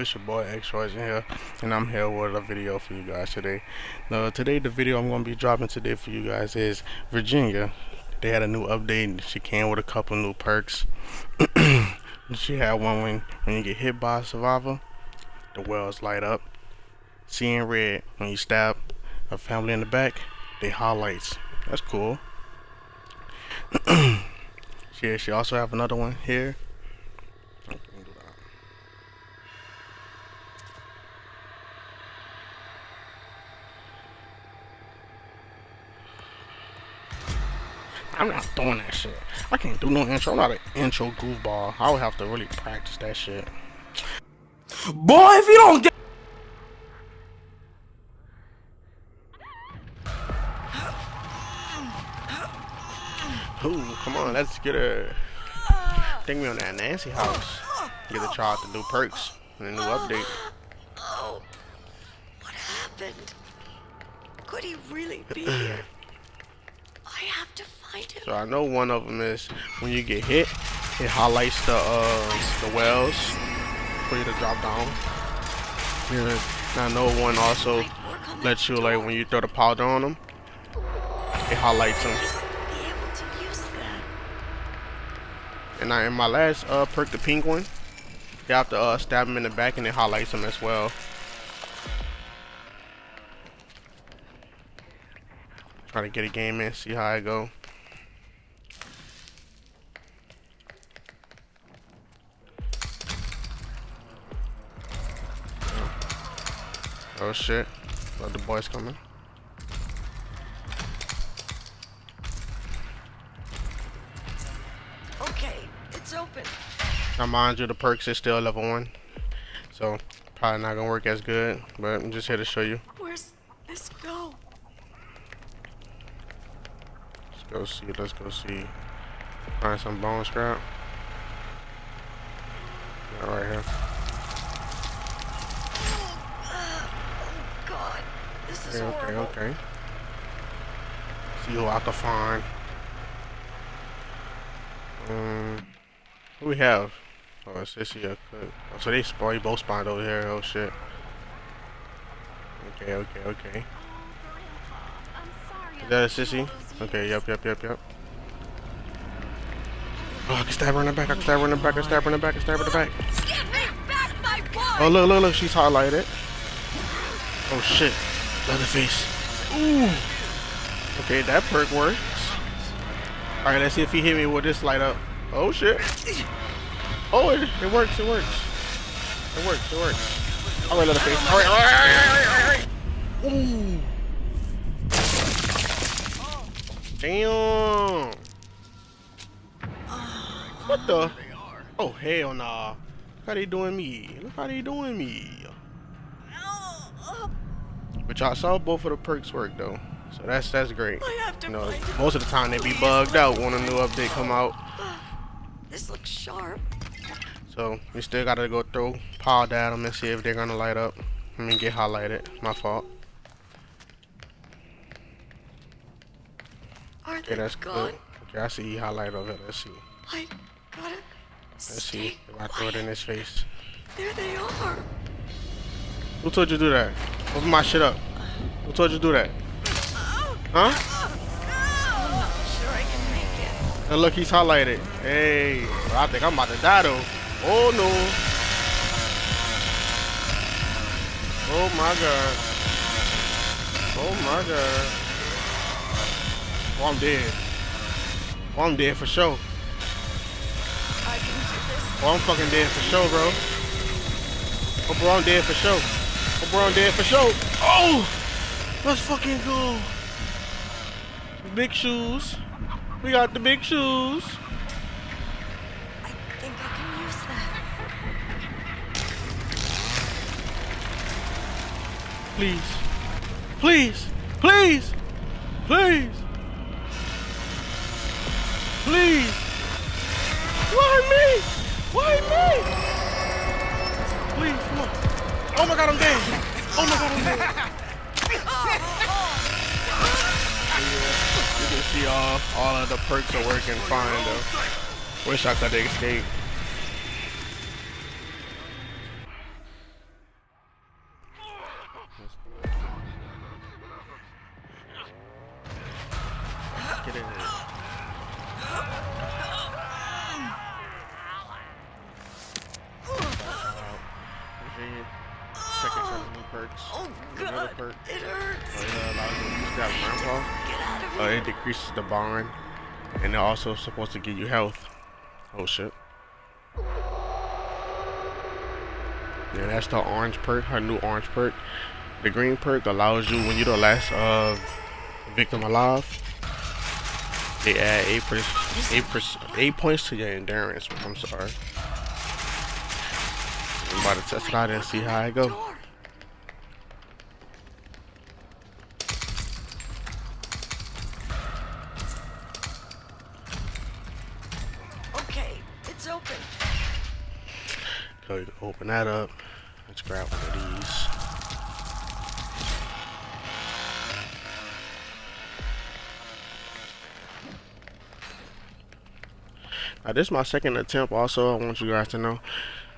It's your boy X here, and I'm here with a video for you guys today. Now, today the video I'm going to be dropping today for you guys is Virginia. They had a new update. She came with a couple new perks. She had one when you get hit by a survivor, the wells light up. Seeing red when you stab a family in the back, they highlights. That's cool. She also have another one here. I'm not doing that shit. I can't do no intro. I'm not an intro goofball. I would have to really practice that shit. Boy, if you don't get... Ooh, come on, let's get her. Take me on that Nancy house. Get to try out the new perks and the new update. Oh, what happened? Could he really be here? I have to find him. So I know one of them is when you get hit, it highlights the wells for you to drop down. And I know one also lets you, like, when you throw the powder on them, it highlights them. Be able to use that. And in my last perk, the pink one, you have to stab him in the back and it highlights him as well. Try to get a game in, see how I go. Oh shit, the boys coming. Okay, it's open. Now mind you, the perks is still level 1, so probably not gonna work as good, but I'm just here to show you. Where's this go? Let's go see. Find some bone scrap. Yeah, right here. Oh God, this is horrible. Okay. See who I can find. Who we have? Oh, it's this here. Oh, so they both spawned over here. Oh shit. Okay. Is that a sissy? Okay, yep. Oh, I can stab her in the back, Give me back my boy! Oh, look, she's highlighted. Oh shit. Leatherface. Ooh. Okay, that perk works. Alright, let's see if he hit me with this light up. Oh shit. Oh, it works. Alright, Leatherface. Alright. Ooh. Damn. What the? Oh, hell nah. Look how they doing me. But y'all saw both of the perks work though. So that's great. I have to You know, find him. most of the time they be bugged out when a new update come out. This looks sharp. So we still gotta go throw power at them and see if they're gonna light up. I mean, get highlighted. My fault. Are Okay, they that's gone? good. Okay, I see he highlight over there. Let's see. I gotta Let's stay see if I throw it in his face. There they are. Who told you to do that? Open my shit up. Who told you to do that? Huh? Sure I can make it. And look, he's highlighted. Hey, I think I'm about to die though. Oh no. Oh my god. Oh, I'm dead. Oh, I'm dead for sure. I can do this. Oh, I'm fucking dead for sure, bro. Oh, bro, I'm dead for sure. Oh! Let's fucking go. Big shoes. We got the big shoes. I think I can use that. Please. Why me? Please, come on. Oh my god, I'm dead. You can see all of the perks are working fine though. Wish I could escape. Get in here. Virginia, checking some new perks. Oh Another God, perk. it hurts. It allows you to use that grandpa. Get out of here. It decreases the bond, and they're also supposed to give you health. Oh shit. Yeah, that's the orange perk, her new orange perk. The green perk allows you, when you're the last victim alive, they add 8 points to your endurance. I'm sorry. I'm about to test it out and see how it go. Okay, it's open. So you can open that up. Let's grab one of these. Now this is my second attempt also, I want you guys to know.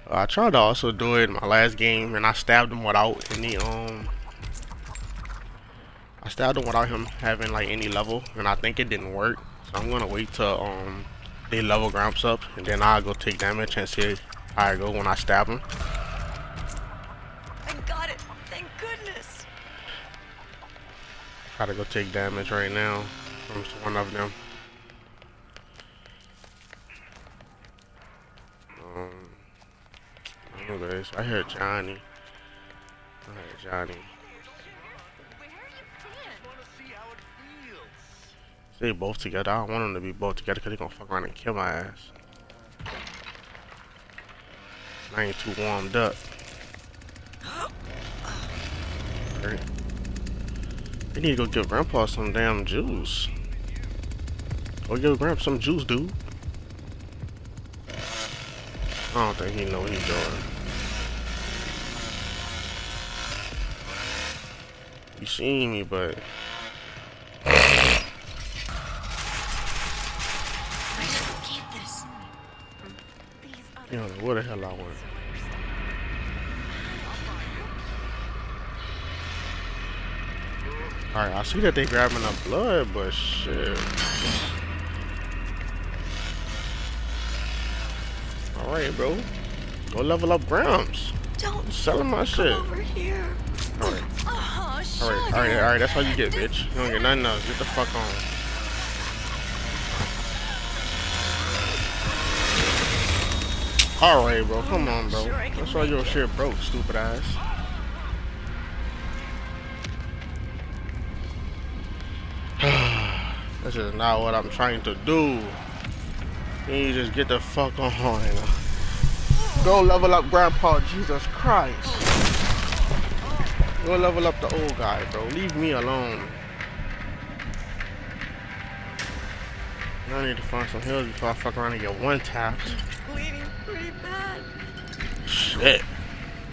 I tried to also do it in my last game and I stabbed him without any I stabbed him without him having like any level, and I think it didn't work. So I'm gonna wait till they level Gramps up, and then I'll go take damage and see how I go when I stab him. I got it. Thank goodness. Try to go take damage right now from one of them. Anyways, I heard Johnny. They both together. I don't want them to be both together because they're gonna fuck around and kill my ass. I ain't too warmed up. Right. They need to go give Grandpa some damn juice. Go give Grandpa some juice, dude. I don't think he know what he's doing. He seen me, but you don't know where the hell I went. Alright, I see that they grabbing the blood, but shit. Alright, bro. Go level up Gramps. Don't selling my shit. over here. Alright. Oh, Alright, that's how you get, bitch. You don't get nothing else. Get the fuck on. Alright, bro. Come on, bro. That's why your shit broke, stupid ass. This is not what I'm trying to do. You just get the fuck on. Go level up Grandpa, Jesus Christ. Go level up the old guy, bro. Leave me alone. I need to find some heals before I fuck around and get one tapped. Bleeding pretty bad. Shit.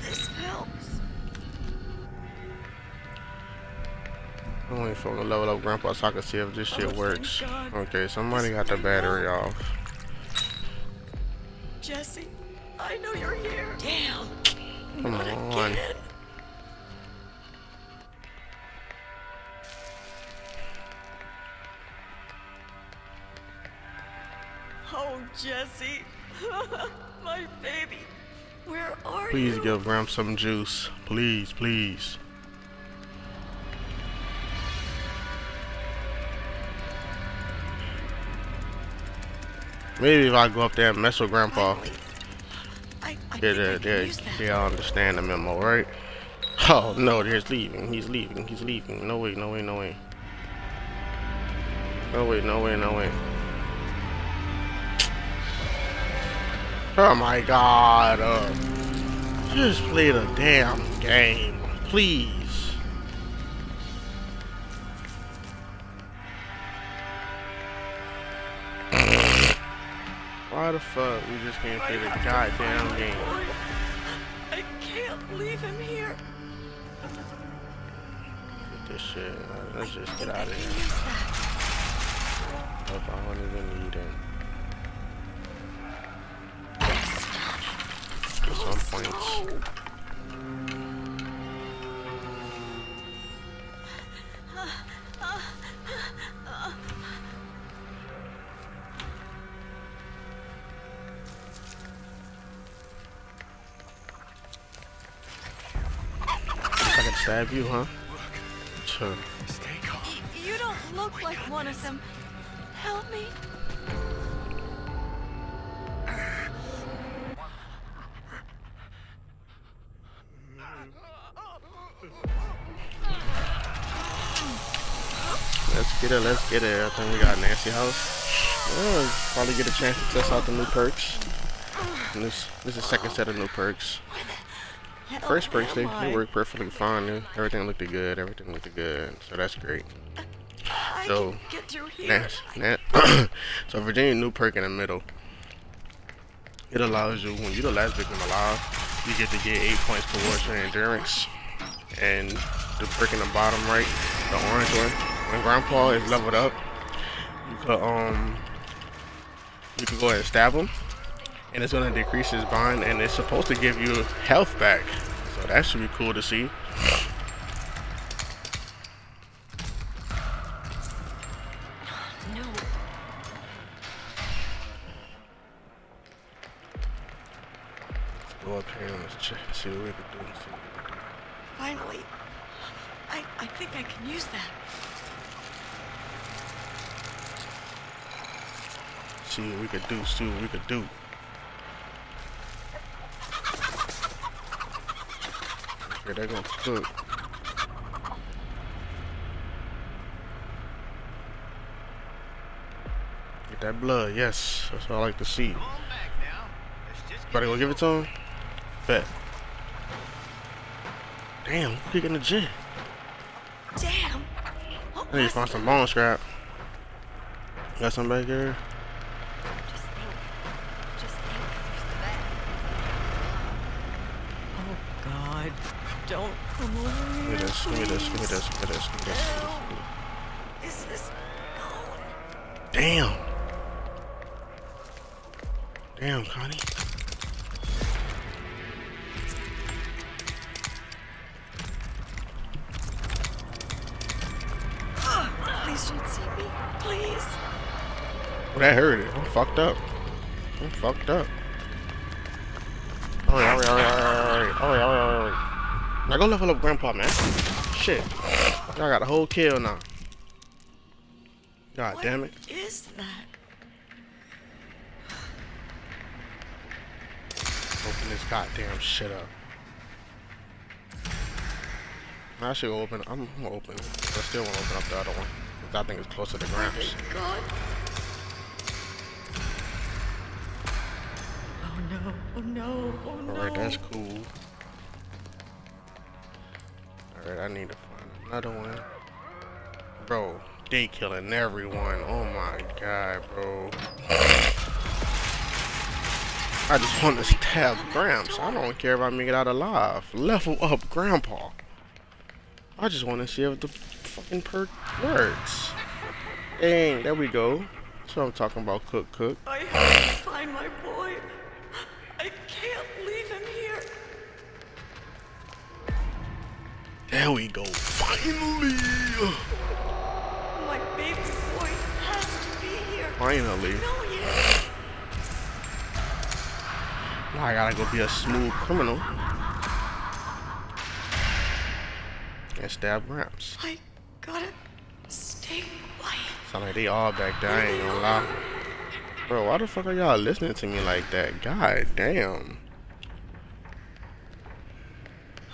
This helps. I'm waiting for him to level up Grandpa so I can see if this shit works. Okay, somebody got the battery off. Jesse, I know you're here. Damn. Come on. Again. Oh, Jesse. My baby. Where are Please you? give Gramps some juice. Please, please. Maybe if I go up there and mess with Grandpa, they'll understand the memo, right? Oh no, he's leaving. He's leaving. He's leaving. No way, no way, no way. No way, no way, no way. Oh my God. Just play the damn game, please. Why the fuck we just can't play the goddamn game? I can't leave him here. Get this shit. Let's just get out of here. Nope, I don't even need it. Get some points. Stab you, huh? Sure. Stay calm. You don't look like one of them. Help me. Let's get it, let's get it. I think we got Nancy House. We'll probably get a chance to test out the new perks. And this is the second set of new perks. First perks, they work perfectly fine. Everything looked good. So that's great. So, so Virginia new perk in the middle. It allows you, when you're the last victim alive, you get to get 8 points towards your endurance. And the perk in the bottom right, the orange one, when Grandpa is leveled up, you could go ahead and stab him, and it's gonna decrease his bind, and it's supposed to give you health back. So that should be cool to see. No. Let's go up here and let's check, see what we can do. Finally. I think I can use that. See what we could do. Okay, they're gonna cook. Get that blood, yes. That's what I like to see. Better go give it to him? Bet. Damn, we're kicking the gym. Damn. What I need to was find that? some bone scrap. Got some back here? Just think. Oh God. Don't come over Give me here. this, give me this. Is this bone? Damn. Damn, Connie. Please don't see me. Please. Well, that hurt it. I'm fucked up. Hurry. Now go level up Grandpa, man. Shit. Y'all got a whole kill now. God damn it. What is that? Open this goddamn shit up. I should open. I'm gonna open it. But I still want to open up the other one. 'Cause I think it's closer to Gramps. God. Oh no. Oh no. Oh no. Alright, that's cool. Alright, I need to find another one. Bro, they killing everyone. Oh my god, bro. I just want to stab Gramps. I don't care if I make it out alive. Level up Grandpa. I just want to see if the fucking perk works. Dang, there we go. That's what I'm talking about, cook. I have to find my boy. I can't leave him here. There we go. Finally. My baby boy has to be here. Finally. No, yes. Now I gotta go be a smooth criminal. And stab Gramps. I gotta stay quiet. Sound like they all back there, I ain't gonna lie. Bro, why the fuck are y'all listening to me like that? God damn.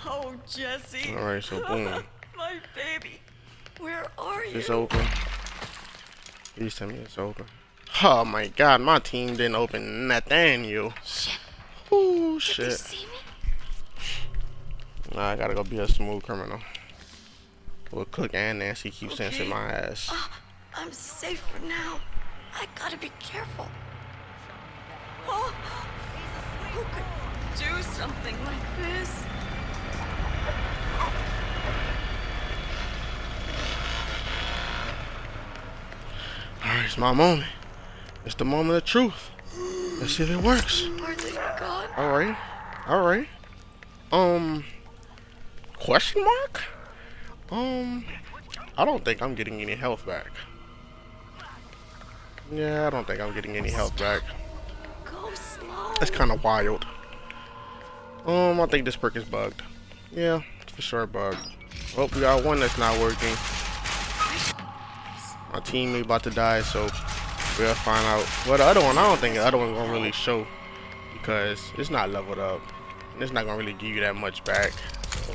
Oh, Jesse. Alright, so boom. My baby. Where are you? It's open. Please tell me it's open. Oh my god, my team didn't open Nathaniel. Shit. Oh Did shit. they see me? Nah, I gotta go be a smooth criminal. Well, Cook and Nancy keep sensing my ass. I'm safe for now. I gotta be careful. Oh, who could do something like this? Alright, it's my moment. It's the moment of truth. Let's see if it works. Are they gone? Alright. Question mark? I don't think I'm getting any health back. Yeah, I don't think I'm getting any health back. Go slow. That's kind of wild. I think this perk is bugged. Yeah, for sure bug. Oh, we got one that's not working. My teammate about to die, so we'll find out. Well, the other one, I don't think the other one's gonna really show because it's not leveled up. And it's not gonna really give you that much back. So.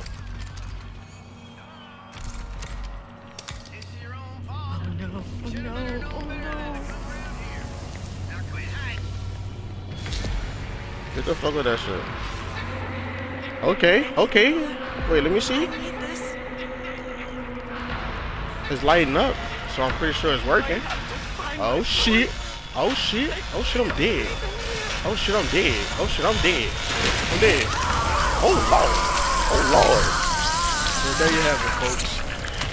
Oh no, oh no, oh no. Get the fuck with that shit. Okay, okay. Wait, let me see. I need this. It's lighting up, so I'm pretty sure it's working. Oh My shit. Oh shit. Oh shit, I'm dead. Oh shit, I'm dead. Oh shit, I'm dead. I'm dead. Oh lord. Oh lord. Well, there you have it, folks.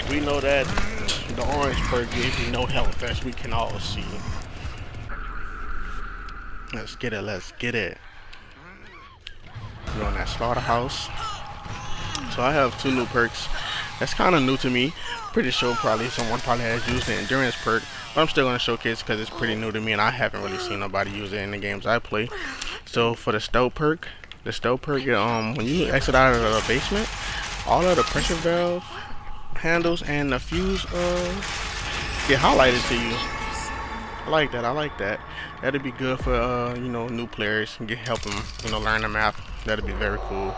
We know that the orange perk gives you no health, as we can all see. Let's get it. Let's get it. We're on that slaughterhouse. So I have 2 new perks. That's kind of new to me. Pretty sure someone probably has used the endurance perk, but I'm still gonna showcase because it's pretty new to me and I haven't really seen nobody use it in the games I play. So for the stealth perk, when you exit out of the basement, all of the pressure valve handles and the fuse get highlighted to you. I like that. I like that. That'd be good for you know, new players and help them, you know, learn the map. That'd be very cool.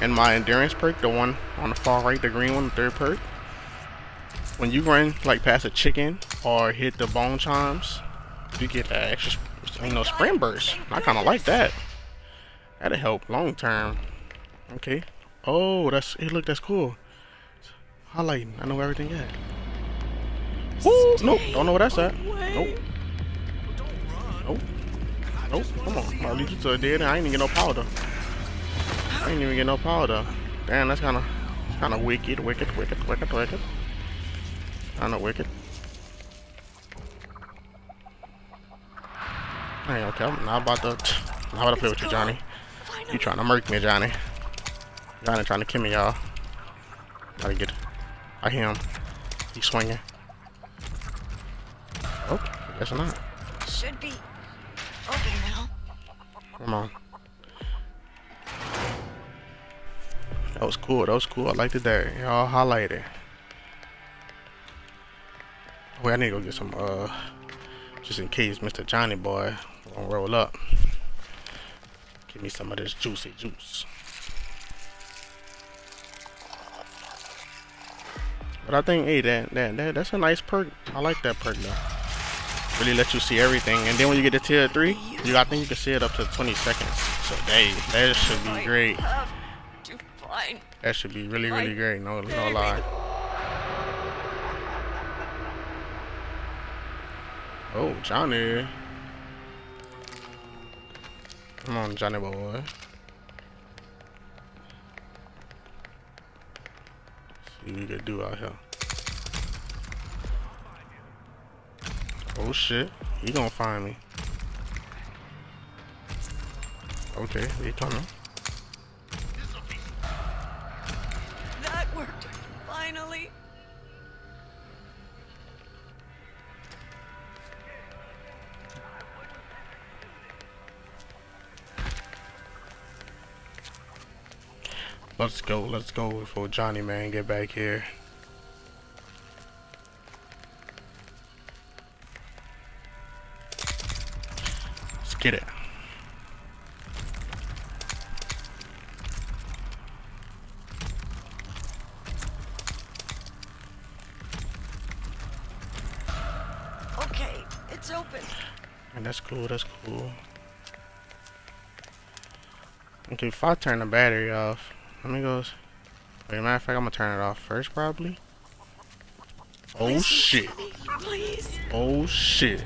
And my endurance perk, the one on the far right, the green one, the 3rd perk. When you run like past a chicken or hit the bone chimes, you get that extra, you know, sprint burst. I kind of like that. That'll help long term. Okay. Oh, hey, look, that's cool. Highlighting. I know where everything at. Woo! Nope. Don't know where that's at. Nope. Nope. Nope. Come on. I'll lead you to a dead end. I ain't even get no powder. I ain't even get no powder. Damn, that's kind of wicked. Wicked. Kinda wicked. Hey, okay, I'm not about to play with you, Johnny. You trying to murk me, Johnny. Johnny trying to kill me, y'all. Gotta get. I hear him. He's swinging. Oh, guess not. Should be open now. Come on. That was cool. That was cool. I liked it there. Y'all highlighted. Wait, I need to go get some, just in case Mr. Johnny Boy won't roll up. Give me some of this juicy juice. But I think, hey, that's a nice perk. I like that perk though. Really let you see everything. And then when you get to tier 3, I think you can see it up to 20 seconds. So that should be great. That should be really, really great. No lie. Oh, Johnny. Come on, Johnny boy. See what we can do out here. Oh shit, he gonna find me. Okay, he coming. That worked. Finally. Let's go before Johnny man get back here. Let's get it. Okay, it's open. And that's cool, that's cool. Okay, if I turn the battery off, let me go. Wait, matter of fact, I'm gonna turn it off first, probably. Oh Listen shit. to me, please. Oh shit.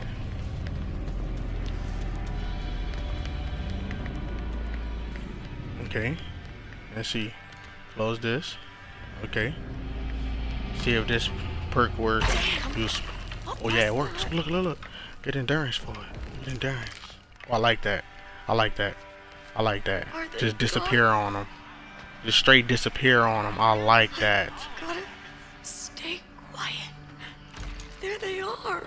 Okay. Let's see. Close this. Okay. See if this perk works. Use. Oh yeah, it works. Look. Get endurance for it. Get endurance. Oh, I like that. I like that. I like that. Just disappear on them. Just straight disappear on them. I like that. Gotta stay quiet. There they are.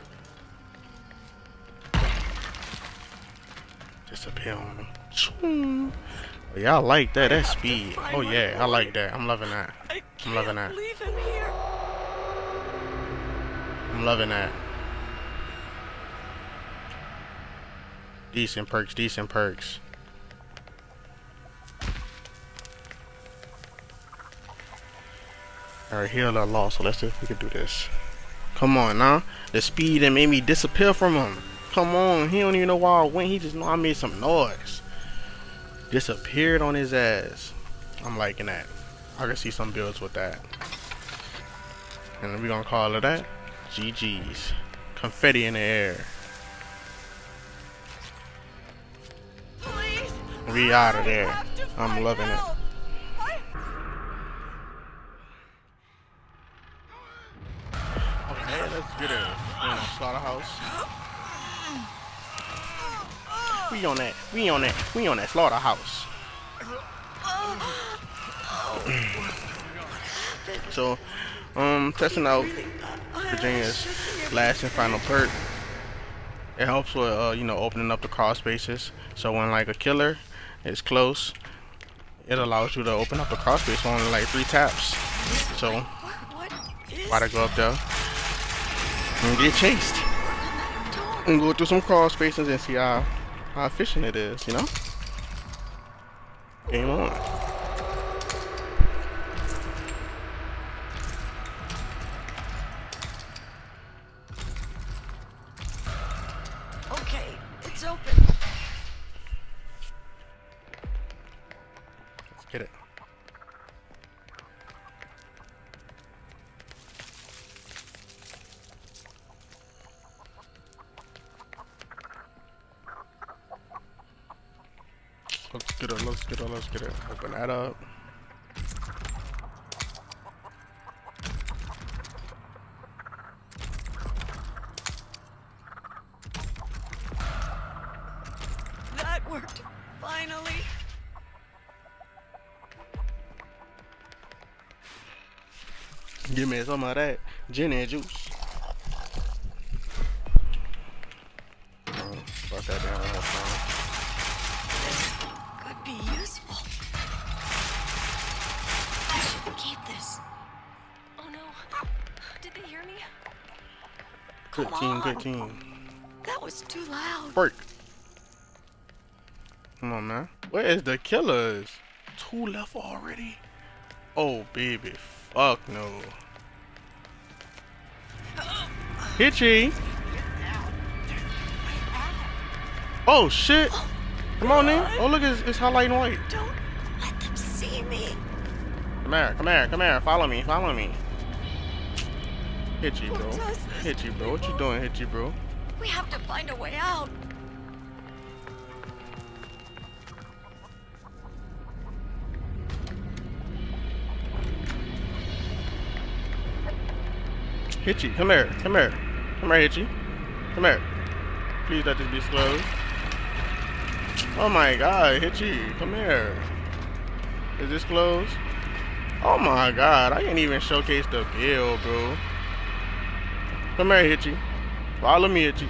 Disappear on them. Yeah, I like that. That's have to speed. find Oh my yeah, I boy. like that. I'm loving that. I I'm loving can't that. leave him here. I'm loving that. Decent perks, decent perks. Alright, heal our loss, so let's see if we can do this. Come on now. The speed that made me disappear from him. Come on, he don't even know why I went, he just know I made some noise. Disappeared on his ass. I'm liking that. I can see some builds with that. And we're gonna call it that. GG's. Confetti in the air. Please. We out of I there. have to I'm find loving it. help. Okay, let's get it. We in a slaughterhouse. We on that. We on that. We on that slaughterhouse. So, testing out Virginia's last and final perk. It helps with you know, opening up the crawl spaces. So when like a killer is close, it allows you to open up the crawl space on only like 3 taps. So What is why to go up there and get chased that door? and go through some crawl spaces and see how efficient it is, you know? Game on. Okay, it's open. Let's get it. Let's get it, let's get it, let's get it. Open that up. That worked. Finally. Give me some of that gin and juice. Bust that down one more time. This could be useful. I should keep this. Oh no. Did they hear me? Good Come team, on. good team. That was too loud. Break. Come on, man. Where is the killers? 2 left already? Oh, baby. Fuck no. Hitchy. Oh, shit. Come on in. Oh, look, it's highlighting white. Don't let them see me. Come here, come here, come here. Follow me, follow me. Hitchy, bro. Who does this Hitchy, to bro. What you people? doing, Hitchy, bro? We have to find a way out. Hitchy, come here, come here. Come here, Hitchy. Come here. Please let this be disclosed. Oh my god, Hitchy, come here. Is this closed? Oh my god, I can't even showcase the bill, bro. Come here, Hitchy. Follow me, Hitchy.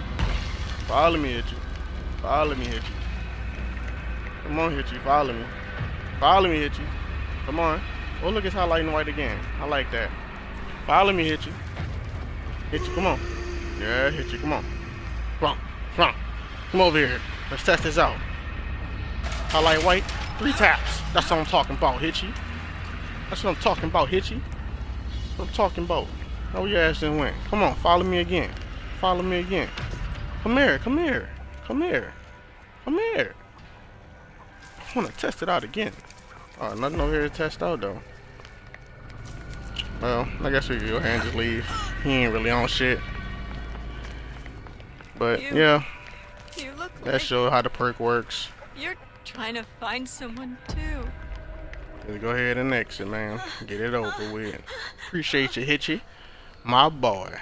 Follow me, Hitchy. Follow me, Hitchy. Come on, Hitchy, follow me. Follow me, Hitchy. Come on. Oh, look, it's highlighting white again. I like that. Follow me, Hitchy. Hitchy, come on. Yeah, Hitchy, come on. Come on, come on. Come over here. Let's test this out. Highlight white, 3 taps. That's what I'm talking about, Hitchy. That's what I'm talking about, Hitchy. That's what I'm talking about. Oh, your ass didn't win. Come on, follow me again. Follow me again. Come here, come here. Come here. Come here. I want to test it out again. Oh, nothing over here to test out, though. Well, I guess we can go ahead and just leave. He ain't really on shit. But, yeah, You look that like shows how the perk works. you're trying to find someone too. Let's go ahead and exit, man. Get it over with. Appreciate you, Hitchy. My boy.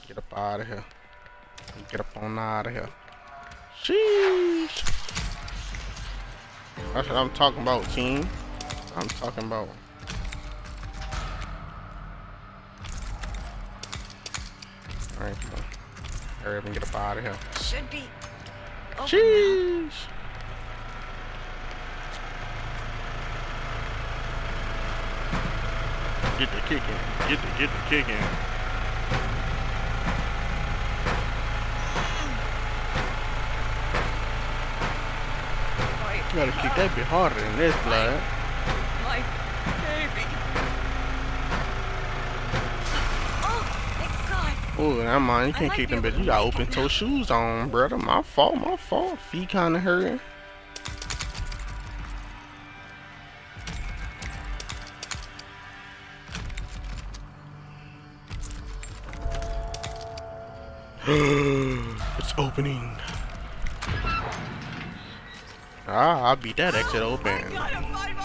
Get up out of here. Get up on out of here. Sheesh. That's what I'm talking about, team. I'm talking about. Alright, come on. Hurry up and get up out of here. Should be now. Jeez. Get the kick in. Get the kick in. You gotta kick that bit harder than this, blood. My baby. Oh, thank God. Oh, never mind. You I can't might kick be them able bitches. You to got make open it toe now. shoes on, brother. My fault. Feet kinda hurting. It's opening. Ah, I'll beat that exit open. I gotta find